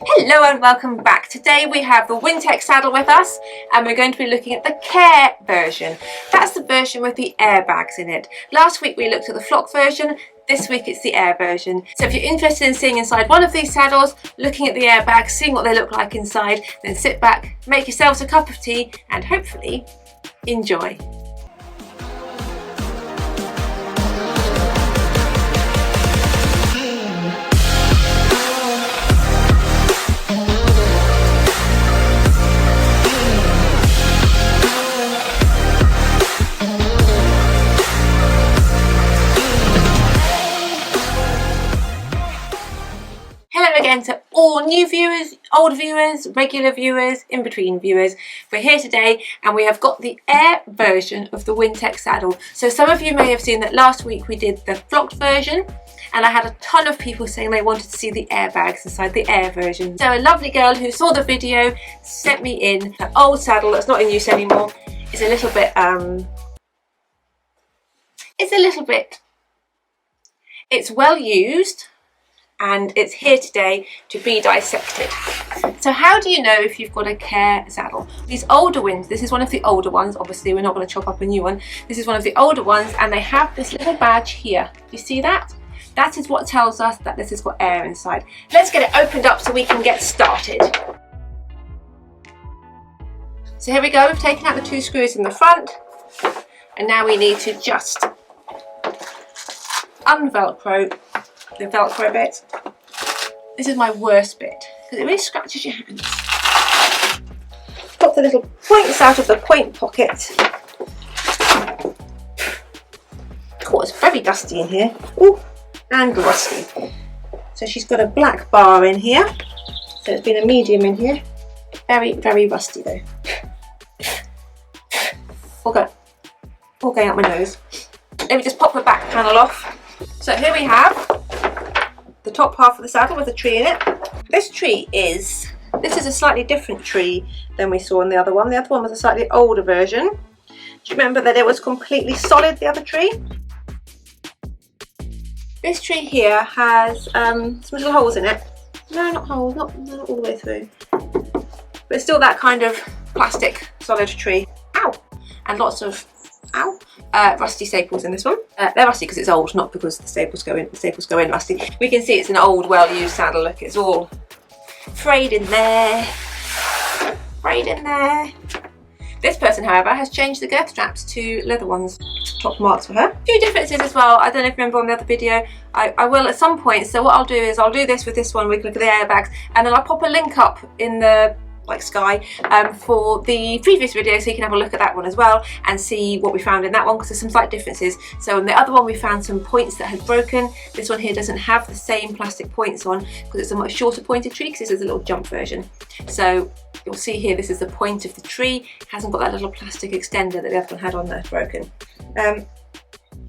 Hello and welcome back. Today we have the WINTEC Saddle with us and we're going to be looking at the CAIR version. That's the version with the airbags in it. Last week we looked at the flock version, this week it's the air version. So if you're interested in seeing inside one of these saddles, looking at the airbags, seeing what they look like inside, then sit back, make yourselves a cup of tea and hopefully enjoy. Again to all new viewers, old viewers, regular viewers, in-between viewers. We're here today and we have got the air version of the WINTEC Saddle. So some of you may have seen that last week we did the flocked version and I had a ton of people saying they wanted to see the airbags inside the air version. So a lovely girl who saw the video sent me in an old saddle that's not in use anymore. It's a little bit, it's well used, and it's here today to be dissected. So how do you know if you've got a CAIR saddle? These older ones, this is one of the older ones, obviously we're not going to chop up a new one. This is one of the older ones and they have this little badge here. Do you see that? That is what tells us that this has got air inside. Let's get it opened up so we can get started. So here we go, we've taken out the two screws in the front and now we need to just unvelcro the velcro bit. This is my worst bit because it really scratches your hands. Pop the little points out of the point pocket. Oh, it's very dusty in here. Ooh, and rusty. So she's got a black bar in here. So it's been a medium in here. Very, very rusty though. All going up my nose. Let me just pop the back panel off. So here we have the top half of the saddle with a tree in it. This is a slightly different tree than we saw in the other one. The other one was a slightly older version. Do you remember that it was completely solid, the other tree? This tree here has some little holes in it. No, not holes, not all the way through. But it's still that kind of plastic solid tree. Ow! And lots of rusty staples in this one. They're rusty because it's old, not because the staples go in rusty. We can see it's an old, well-used saddle. Look, it's all frayed in there. This person, however, has changed the girth straps to leather ones. Top marks for her. A few differences as well. I don't know if you remember on the other video. I will at some point. So what I'll do is I'll do this with this one. We can look at the airbags, and then I'll pop a link up in the sky for the previous video so you can have a look at that one as well and see what we found in that one, because there's some slight differences. So in the other one we found some points that had broken. This one here doesn't have the same plastic points on because it's a much shorter pointed tree, because this is a little jump version. So you'll see here this is the point of the tree. It hasn't got that little plastic extender that the other one had on there, broken.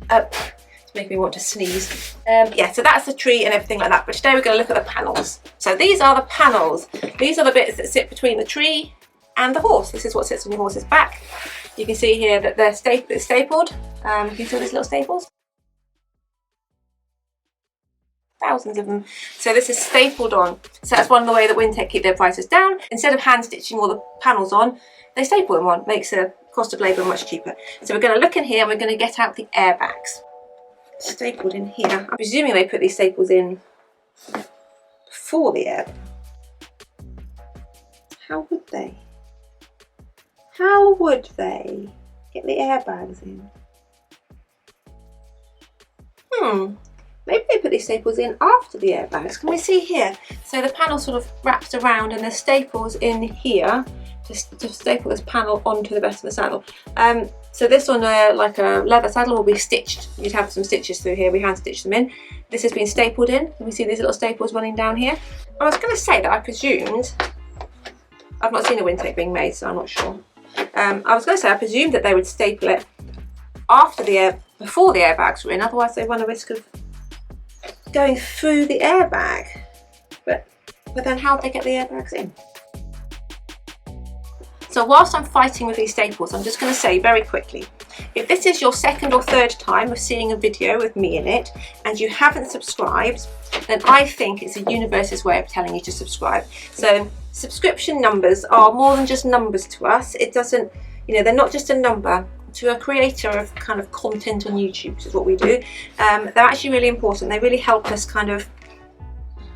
It's making me want to sneeze. Yeah, so that's the tree and everything like that. But today we're going to look at the panels. So these are the panels. These are the bits that sit between the tree and the horse. This is what sits on your horse's back. You can see here that they're stapled. You can see these little staples. Thousands of them. So this is stapled on. So that's one of the way that WINTEC keep their prices down. Instead of hand stitching all the panels on, they staple them on. Makes the cost of labour much cheaper. So we're going to look in here and we're going to get out the airbags. Stapled in here. I'm presuming they put these staples in before the air. How would they? How would they get the airbags in? Maybe they put these staples in after the airbags. Can we see here? So the panel sort of wraps around and there's staples in here to staple this panel onto the rest of the saddle. So this on like a leather saddle will be stitched. You'd have some stitches through here. We hand stitch them in. This has been stapled in. Can we see these little staples running down here? I was going to say that I presumed, I've not seen a WINTEC being made, so I'm not sure. I was going to say I presumed that they would staple it before the airbags were in. Otherwise they run a risk of going through the airbag. But then how would they get the airbags in? So whilst I'm fighting with these staples, I'm just going to say very quickly, if this is your second or third time of seeing a video with me in it and you haven't subscribed, then I think it's a universe's way of telling you to subscribe. So subscription numbers are more than just numbers to us. It doesn't, you know, they're not just a number. To a creator of kind of content on YouTube, which is what we do, they're actually really important. They really help us kind of,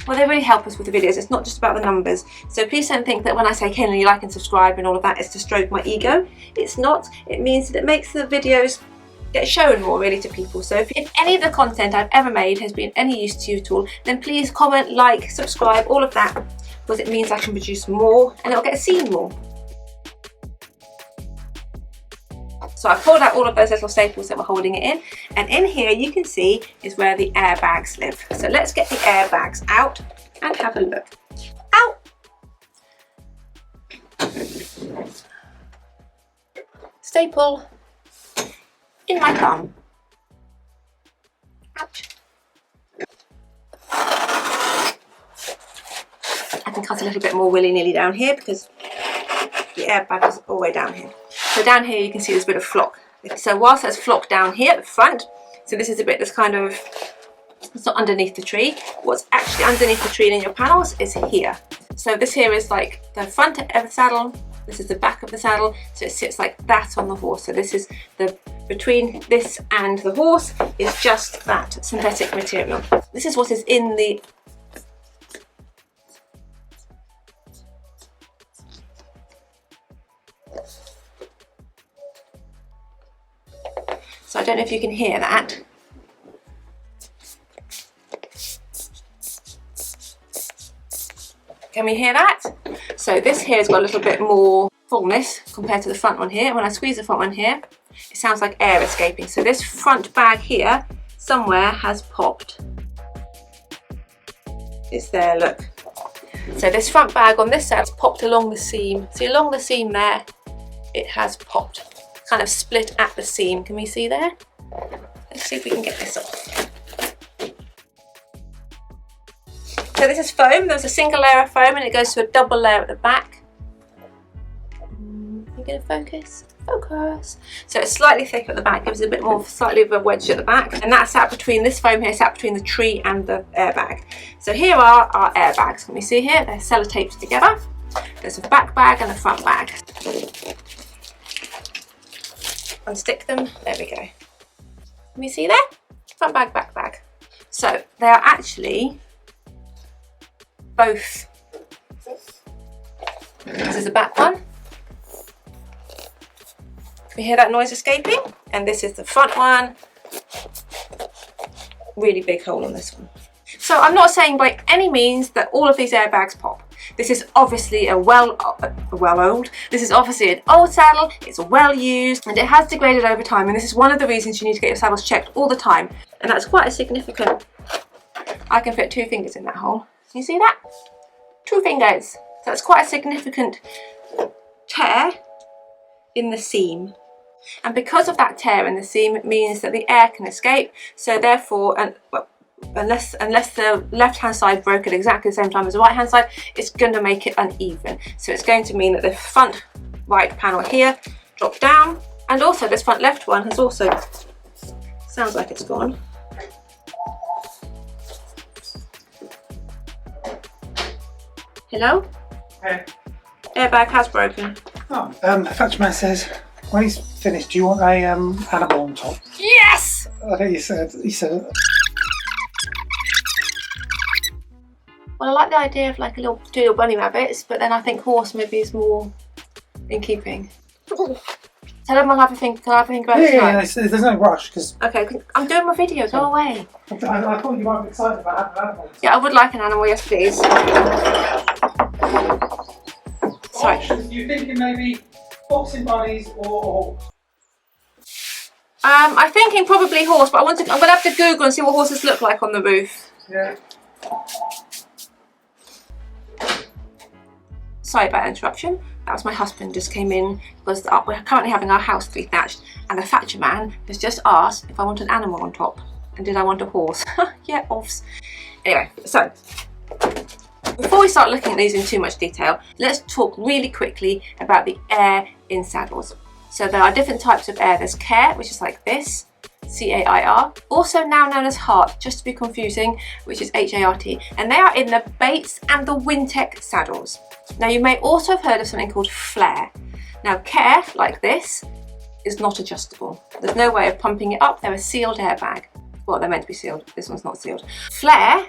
well, they really help us with the videos. It's not just about the numbers. So please don't think that when I say, Kaylin, you like and subscribe and all of that, is to stroke my ego. It's not. It means that it makes the videos get shown more really to people. So if any of the content I've ever made has been any use to you at all, then please comment, like, subscribe, all of that, because it means I can produce more and it'll get seen more. So I pulled out all of those little staples that were holding it in, and in here you can see is where the airbags live. So let's get the airbags out and have a look. Ow! Staple in my thumb. Ouch. I can cut a little bit more willy-nilly down here because the airbag is all the way down here. So down here you can see there's a bit of flock. So whilst there's flock down here at the front, so this is a bit that's kind of, it's not underneath the tree. What's actually underneath the tree in your panels is here. So this here is like the front of the saddle, this is the back of the saddle, so it sits like that on the horse. So this is the, between this and the horse is just that synthetic material. This is what is in the So I don't know if you can hear that. Can we hear that? So this here has got a little bit more fullness compared to the front one here. When I squeeze the front one here, it sounds like air escaping. So this front bag here somewhere has popped. It's there, look. So this front bag on this side has popped along the seam. See, along the seam there, it has popped. Kind of split at the seam. Can we see there? Let's see if we can get this off. So this is foam. There's a single layer of foam and it goes to a double layer at the back. You gonna focus? Focus. So it's slightly thick at the back, gives it a bit more, slightly of a wedge at the back, and that's sat between, this foam here sat between the tree and the airbag. So here are our airbags. Can we see here? They're sellotaped together. There's a back bag and a front bag. Unstick them, there we go. Can you see there? Front bag, back bag. So they are actually both. This is the back one. Can you hear that noise escaping? And this is the front one. Really big hole on this one. So I'm not saying by any means that all of these airbags pop. This is obviously this is obviously an old saddle, it's well used, and it has degraded over time, and this is one of the reasons you need to get your saddles checked all the time. And that's quite a significant, I can fit 2 fingers in that hole. Can you see that? 2 fingers. So that's quite a significant tear in the seam. And because of that tear in the seam, it means that the air can escape, so therefore, unless the left hand side broke at exactly the same time as the right hand side, it's going to make it uneven. So it's going to mean that the front right panel here dropped down, and also this front left one has also, sounds like it's gone. Hello? Hey. Airbag has broken. Oh, Thatcher Man says, when he's finished, do you want a animal on top? Yes! I think he said. Well, I like the idea of like two little bunny rabbits, but then I think horse maybe is more in keeping. Tell them I'll have a think. Can I have a think about it tonight? Yeah, there's no rush because. Okay, I'm doing my video. Go away. I thought you might be excited about having an animal. Yeah, I would like an animal. Yes, please. Sorry. Options, you thinking maybe boxing bunnies or? I'm thinking probably horse, but I'm gonna have to Google and see what horses look like on the roof. Yeah. Sorry about the interruption. That was my husband just came in because we're currently having our house thatched, and the Thatcher man has just asked if I want an animal on top and did I want a horse. Yeah, offs. Anyway, so before we start looking at these in too much detail, let's talk really quickly about the air in saddles. So there are different types of air. There's CAIR, which is like this, CAIR, also now known as Heart, just to be confusing, which is HART, and they are in the Bates and the WINTEC saddles. Now you may also have heard of something called flare. Now CAIR, like this, is not adjustable. There's no way of pumping it up. They're a sealed airbag. Well, they're meant to be sealed. This one's not sealed. Flare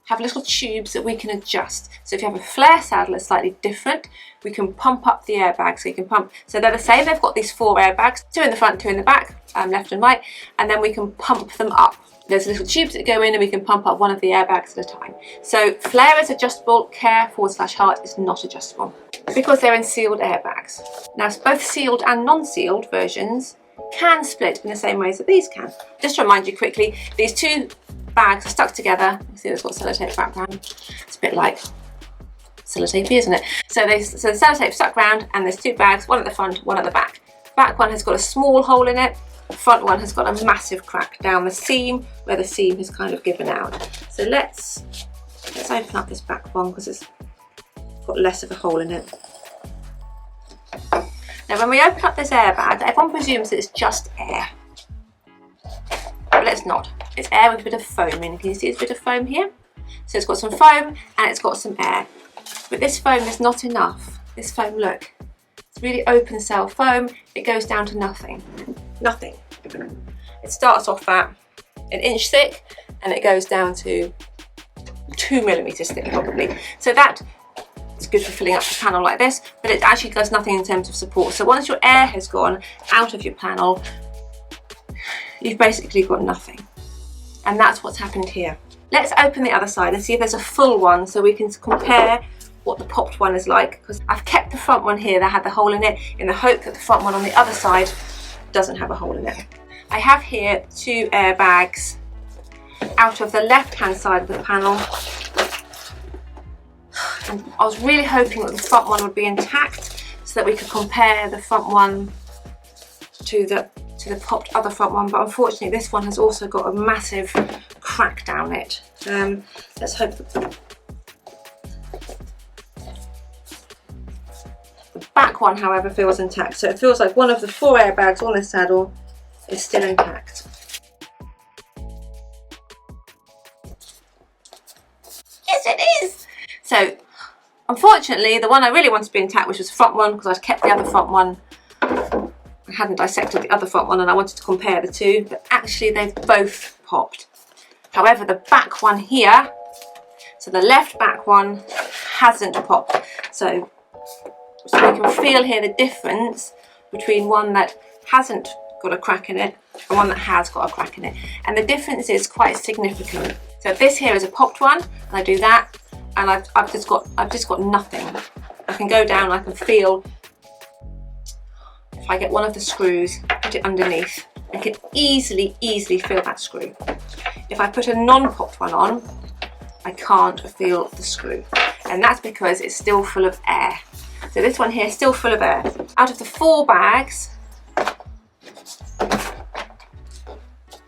have little tubes that we can adjust. So if you have a flare saddle, it's slightly different. We can pump up the airbag, so you can pump. So they're the same. They've got these 4 airbags, 2 in the front, 2 in the back, left and right, and then we can pump them up. There's little tubes that go in, and we can pump up one of the airbags at a time. So flare is adjustable. CAIR/Heart is not adjustable because they're in sealed airbags. Now, both sealed and non-sealed versions can split in the same ways that these can. Just to remind you quickly, these 2 bags are stuck together. You see it's got sellotape background. It's a bit like sellotapey, isn't it? So the sellotape stuck round, and there's 2 bags, one at the front, one at the back. Back one has got a small hole in it. The front one has got a massive crack down the seam where the seam has kind of given out. So let's open up this back one because it's got less of a hole in it. Now when we open up this airbag, everyone presumes that it's just air. But it's not. It's air with a bit of foam in. Can you see there's a bit of foam here? So it's got some foam and it's got some air. But this foam is not enough. This foam, look. It's really open cell foam. It goes down to nothing. Nothing. It starts off at 1 inch thick and it goes down to 2 millimeters thick probably. So that is good for filling up the panel like this, but it actually does nothing in terms of support. So once your air has gone out of your panel, you've basically got nothing. And that's what's happened here. Let's open the other side and see if there's a full one so we can compare what the popped one is like, because I've kept the front one here that had the hole in it in the hope that the front one on the other side doesn't have a hole in it. I have here 2 airbags out of the left hand side of the panel, and I was really hoping that the front one would be intact so that we could compare the front one to the popped other front one, but unfortunately this one has also got a massive crack down it. Let's hope that the back one, however, feels intact. So it feels like one of the 4 airbags on this saddle is still intact. Yes, it is! So unfortunately the one I really wanted to be intact, which was the front one, because I'd kept the other front one, I hadn't dissected the other front one and I wanted to compare the 2, but actually they've both popped. However, the back one here, so the left back one, hasn't popped. So we can feel here the difference between one that hasn't got a crack in it and one that has got a crack in it. And the difference is quite significant. So this here is a popped one, and I do that, and I've just got nothing. I can go down, I can feel. If I get one of the screws, put it underneath, I can easily feel that screw. If I put a non-popped one on, I can't feel the screw. And that's because it's still full of air. So this one here is still full of air. Out of the 4 bags,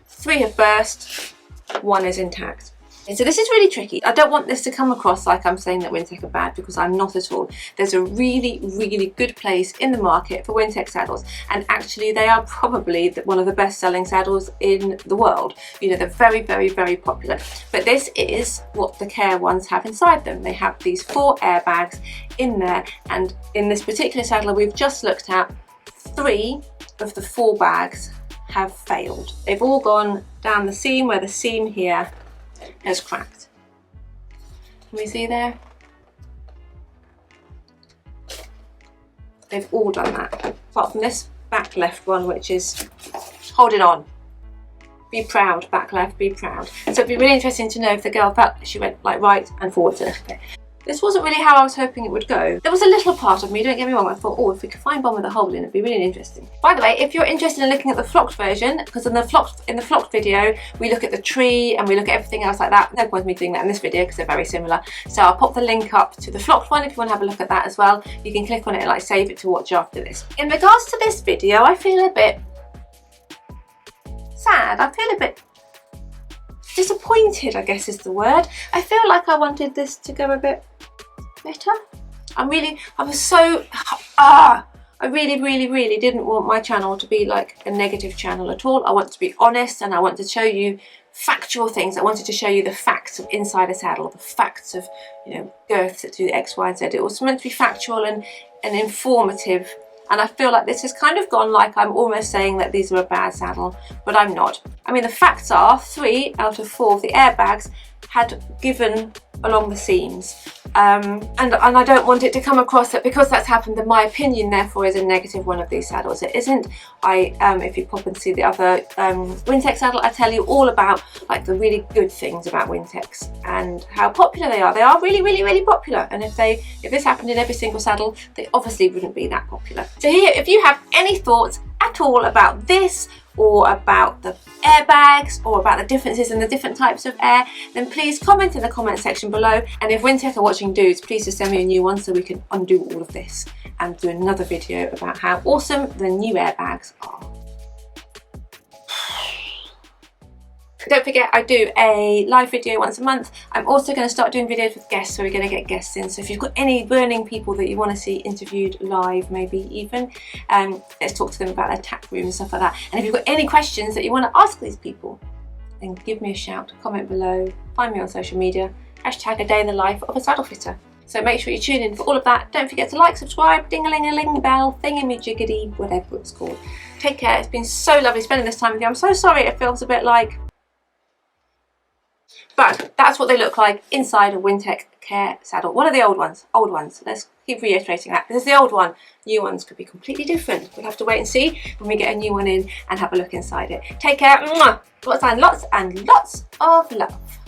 3 have burst, 1 is intact. And so this is really tricky. I don't want this to come across like I'm saying that Wintec are bad, because I'm not at all. There's a really good place in the market for Wintec saddles, and actually they are probably one of the best selling saddles in the world. You know, they're very popular. But this is what the CAIR ones have inside them. They have these 4 airbags in there, and in this particular saddle we've just looked at, 3 of the 4 bags have failed. They've all gone down the seam where the seam here has cracked. Can we see there? They've all done that, apart from this back left one, which is hold it on. Be proud, back left, be proud. So it'd be really interesting to know if the girl felt she went like right and forwards a little bit. This wasn't really how I was hoping it would go. There was a little part of me, don't get me wrong, I thought, oh, if we could find one with a hole in it, it'd be really interesting. By the way, if you're interested in looking at the flocked version, because in the flocked video, we look at the tree and we look at everything else like that. No point in me doing that in this video because they're very similar. So I'll pop the link up to the flocked one if you want to have a look at that as well. You can click on it and like save it to watch after this. In regards to this video, I feel a bit sad. I feel a bit disappointed, I guess is the word. I feel like I wanted this to go a bit better. I was so I really, really, really didn't want my channel to be like a negative channel at all. I want to be honest, and I want to show you factual things. I wanted to show you the facts of inside a saddle, the facts of, you know, girths that do X, Y, and Z. It was meant to be factual and informative. And I feel like this has kind of gone like I'm almost saying that these are a bad saddle, but I'm not. I mean, the facts are 3 out of 4 of the airbags had given along the seams. And I don't want it to come across that because that's happened, that my opinion therefore is a negative one of these saddles. It isn't. If you pop and see the other Wintec saddle, I tell you all about like the really good things about Wintecs and how popular they are. They are really, really, really popular. And if this happened in every single saddle, they obviously wouldn't be that popular. So here, if you have any thoughts at all about this, or about the airbags, or about the differences in the different types of air, then please comment in the comment section below. And if Wintec are watching dudes, please just send me a new one so we can undo all of this and do another video about how awesome the new airbags are. Don't forget, I do a live video once a month. I'm also going to start doing videos with guests, so we're going to get guests in. So if you've got any burning people that you want to see interviewed live, maybe even, let's talk to them about their tack room and stuff like that. And if you've got any questions that you want to ask these people, then give me a shout, comment below, find me on social media, hashtag a day in the life of a saddle fitter. So make sure you tune in for all of that. Don't forget to like, subscribe, ding-a-ling-a-ling bell, thingy-jiggity, whatever it's called. Take care. It's been so lovely spending this time with you. I'm so sorry it feels a bit like... But that's what they look like inside a Wintec CAIR saddle. One of the old ones. Old ones. Let's keep reiterating that. This is the old one. New ones could be completely different. We'll have to wait and see when we get a new one in and have a look inside it. Take care. Lots and lots of love.